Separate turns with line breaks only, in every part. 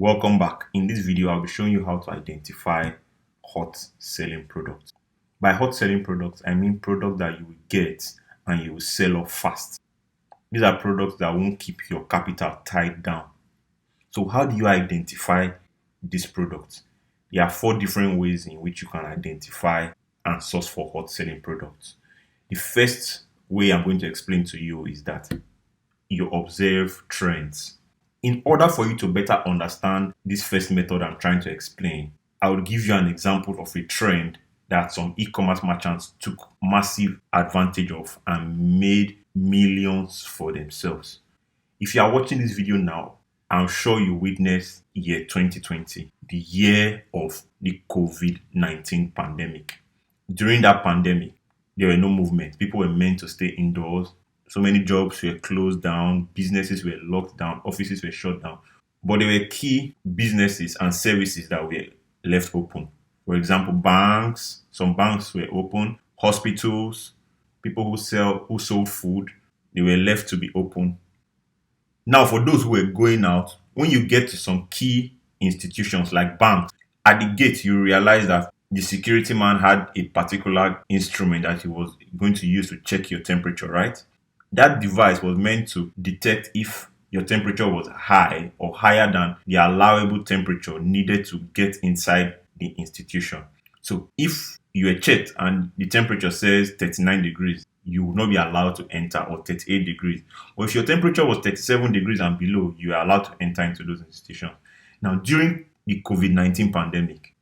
Welcome back. In this video, I'll be showing you how to identify hot selling products. By hot selling products, I mean products that you will get and you will sell off fast. These are products that won't keep your capital tied down. So how do you identify these products? There are four different ways in which you can identify and source for hot selling products. The first way I'm going to explain to you is that you observe trends. In order for you to better understand this first method I'm trying to explain, I will give you an example of a trend that some e-commerce merchants took massive advantage of and made millions for themselves. If you are watching this video now, I'm sure you witnessed year 2020, the year of the COVID-19 pandemic. During that pandemic, there were no movement. People were meant to stay indoors. So many jobs were closed down, businesses were locked down, offices were shut down. But there were key businesses and services that were left open. For example, banks, some banks were open, hospitals, people who sold food, they were left to be open. Now, for those who were going out, when you get to some key institutions like banks, at the gate you realize that the security man had a particular instrument that he was going to use to check your temperature, right? That device was meant to detect if your temperature was high or higher than the allowable temperature needed to get inside the institution. So if you are checked and the temperature says 39 degrees, you will not be allowed to enter, or 38 degrees. Or if your temperature was 37 degrees and below, you are allowed to enter into those institutions. Now, during the COVID-19 pandemic,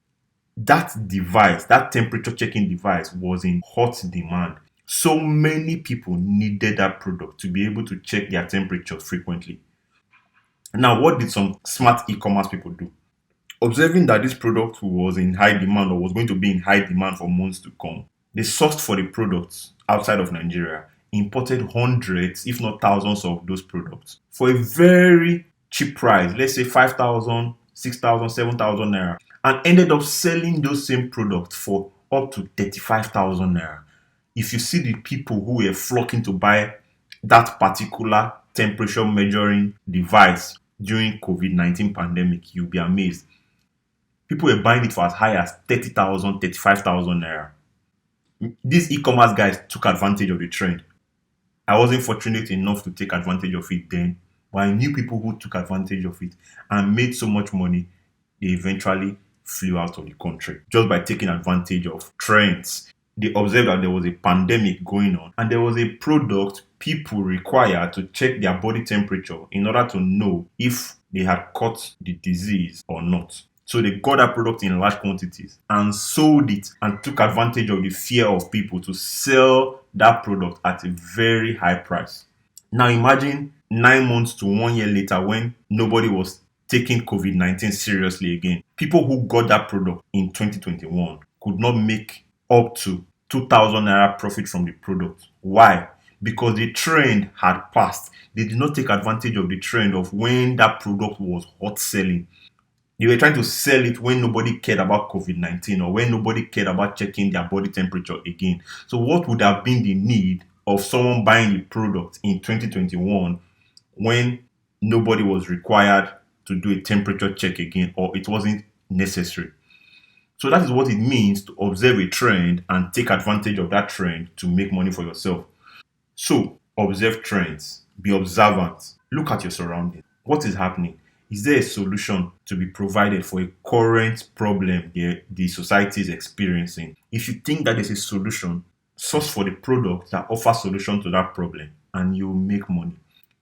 that device, that temperature checking device, was in hot demand. So many people needed that product to be able to check their temperature frequently. Now, what did some smart e-commerce people do? Observing that this product was in high demand or was going to be in high demand for months to come, they sourced for the products outside of Nigeria, imported hundreds, if not thousands of those products for a very cheap price, let's say 5,000, 6,000, 7,000 naira, and ended up selling those same products for up to 35,000 naira. If you see the people who were flocking to buy that particular temperature measuring device during COVID-19 pandemic, you'll be amazed. People were buying it for as high as 30,000, 35,000 naira. These e-commerce guys took advantage of the trend. I wasn't fortunate enough to take advantage of it then, but I knew people who took advantage of it and made so much money, they eventually flew out of the country just by taking advantage of trends. They observed that there was a pandemic going on and there was a product people required to check their body temperature in order to know if they had caught the disease or not. So they got that product in large quantities and sold it and took advantage of the fear of people to sell that product at a very high price. Now imagine 9 months to 1 year later, when nobody was taking COVID-19 seriously again. People who got that product in 2021 could not make up to 2,000 naira profit from the product. Why? Because the trend had passed. They did not take advantage of the trend of when that product was hot selling. They were trying to sell it when nobody cared about COVID-19 or when nobody cared about checking their body temperature again. So what would have been the need of someone buying the product in 2021 when nobody was required to do a temperature check again, or it wasn't necessary? So that is what it means to observe a trend and take advantage of that trend to make money for yourself. So observe trends, be observant, look at your surroundings. What is happening? Is there a solution to be provided for a current problem the society is experiencing? If you think that there's a solution, source for the product that offers solution to that problem and you'll make money.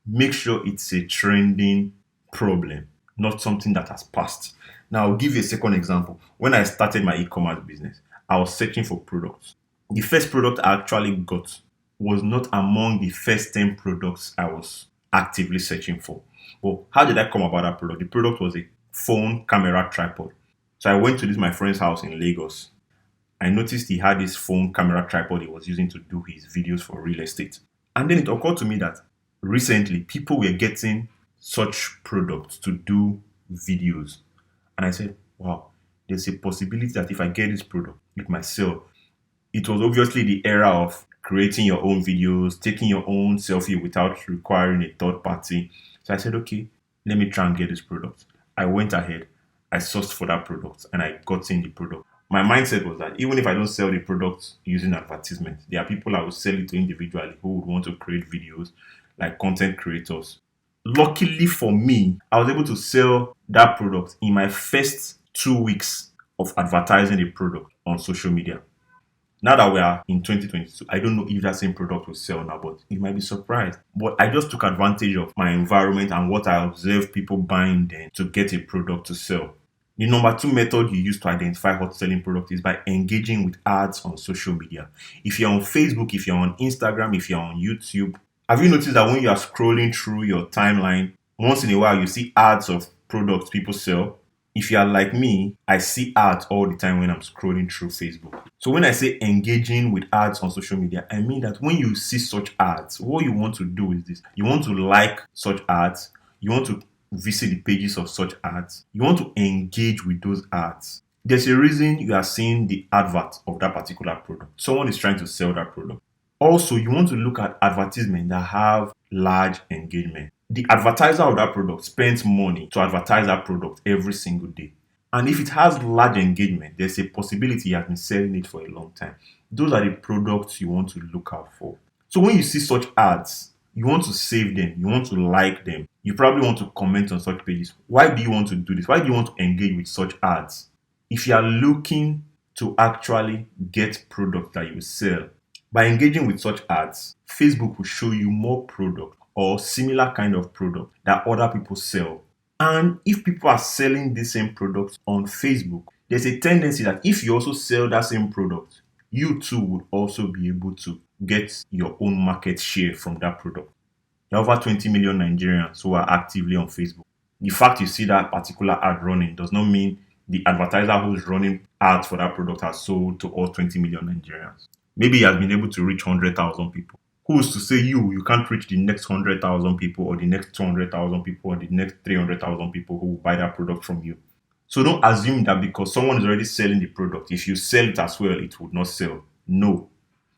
Make sure it's a trending problem, not something that has passed. Now, I'll give you a second example. When I started my e-commerce business, I was searching for products. The first product I actually got was not among the first 10 products I was actively searching for. Well, how did I come about that product? The product was a phone camera tripod. So I went to my friend's house in Lagos. I noticed he had this phone camera tripod he was using to do his videos for real estate. And then it occurred to me that recently people were getting such products to do videos. And I said, wow, there's a possibility that if I get this product, it might sell. It was obviously the era of creating your own videos, taking your own selfie without requiring a third party. So I said, okay, let me try and get this product. I went ahead, I sourced for that product, and I got in the product. My mindset was that even if I don't sell the product using advertisement, there are people I will sell it to individually who would want to create videos, like content creators. Luckily for me, I was able to sell that product in my first 2 weeks of advertising the product on social media. Now that we are in 2022, I don't know if that same product will sell now, but you might be surprised. But I just took advantage of my environment and what I observed people buying then to get a product to sell. The number two method you use to identify hot selling product is by engaging with ads on social media. If you're on Facebook, if you're on Instagram, if you're on YouTube, have you noticed that when you are scrolling through your timeline, once in a while you see ads of products people sell? If you are like me, I see ads all the time when I'm scrolling through Facebook. So when I say engaging with ads on social media, I mean that when you see such ads, what you want to do is this. You want to like such ads. You want to visit the pages of such ads. You want to engage with those ads. There's a reason you are seeing the advert of that particular product. Someone is trying to sell that product. Also, you want to look at advertisements that have large engagement. The advertiser of that product spends money to advertise that product every single day. And if it has large engagement, there's a possibility he has been selling it for a long time. Those are the products you want to look out for. So when you see such ads, you want to save them, you want to like them, you probably want to comment on such pages. Why do you want to do this? Why do you want to engage with such ads? If you are looking to actually get products that you sell, by engaging with such ads, Facebook will show you more product or similar kind of product that other people sell. And if people are selling the same products on Facebook, there's a tendency that if you also sell that same product, you too would also be able to get your own market share from that product. There are over 20 million Nigerians who are actively on Facebook. The fact you see that particular ad running does not mean the advertiser who's running ads for that product has sold to all 20 million Nigerians. Maybe he has been able to reach 100,000 people. Who's to say you can't reach the next 100,000 people or the next 200,000 people or the next 300,000 people who will buy that product from you? So don't assume that because someone is already selling the product, if you sell it as well, it would not sell. No.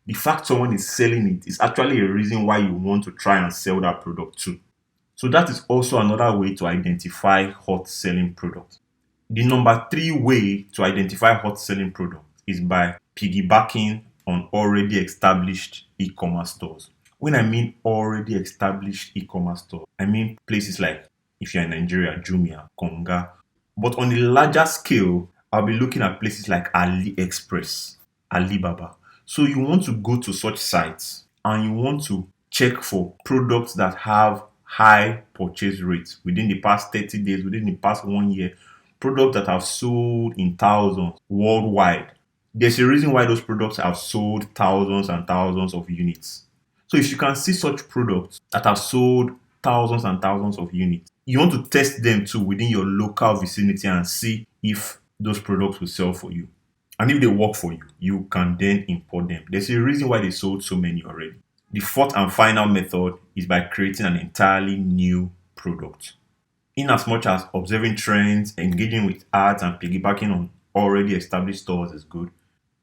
The fact someone is selling it is actually a reason why you want to try and sell that product too. So that is also another way to identify hot selling products. The number three way to identify hot selling products is by piggybacking on already established e-commerce stores. When I mean already established e-commerce stores, I mean places like, if you're in Nigeria, Jumia, Konga. But on a larger scale, I'll be looking at places like AliExpress, Alibaba. So you want to go to such sites and you want to check for products that have high purchase rates within the past 30 days, within the past 1 year, products that have sold in thousands worldwide. There's a reason why those products have sold thousands and thousands of units. So if you can see such products that have sold thousands and thousands of units, you want to test them too within your local vicinity and see if those products will sell for you. And if they work for you, you can then import them. There's a reason why they sold so many already. The fourth and final method is by creating an entirely new product. In as much as observing trends, engaging with ads, and piggybacking on already established stores is good,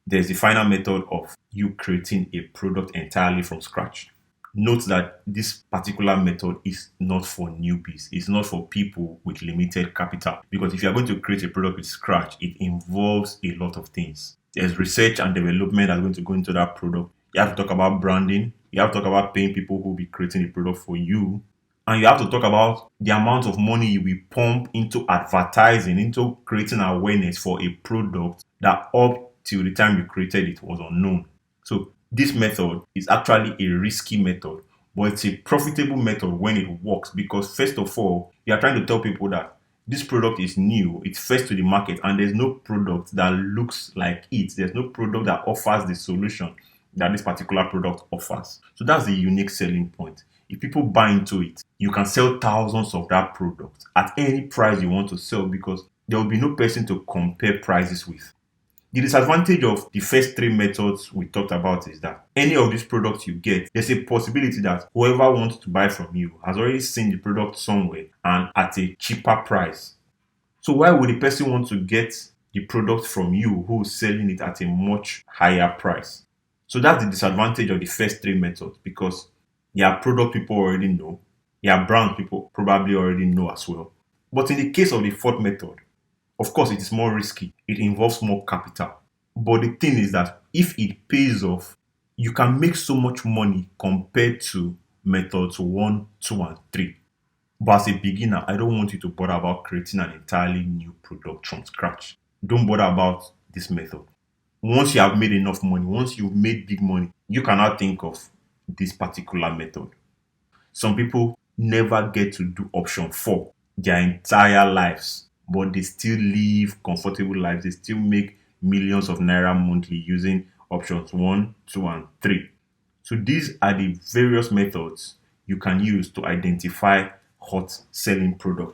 there's the final method of you creating a product entirely from scratch. Note that this particular method is not for newbies. It's not for people with limited capital. Because if you're going to create a product with scratch, it involves a lot of things. There's research and development that's going to go into that product. You have to talk about branding. You have to talk about paying people who will be creating the product for you. And you have to talk about the amount of money you will pump into advertising, into creating awareness for a product that up till the time you created it was unknown. So this method is actually a risky method, but it's a profitable method when it works because first of all, you are trying to tell people that this product is new, it's first to the market, and there's no product that looks like it. There's no product that offers the solution that this particular product offers. So that's the unique selling point. If people buy into it, you can sell thousands of that product at any price you want to sell because there will be no person to compare prices with. The disadvantage of the first three methods we talked about is that any of these products you get, there's a possibility that whoever wants to buy from you has already seen the product somewhere and at a cheaper price. So why would the person want to get the product from you who is selling it at a much higher price? So that's the disadvantage of the first three methods because there are product people already know, there are brand people probably already know as well. But in the case of the fourth method, of course, it is more risky. It involves more capital. But the thing is that if it pays off, you can make so much money compared to methods 1, 2, and 3. But as a beginner, I don't want you to bother about creating an entirely new product from scratch. Don't bother about this method. Once you have made enough money, once you've made big money, you cannot think of this particular method. Some people never get to do option 4 their entire lives, but they still live comfortable lives. They still make millions of naira monthly using options 1, 2, and 3. So these are the various methods you can use to identify hot selling products.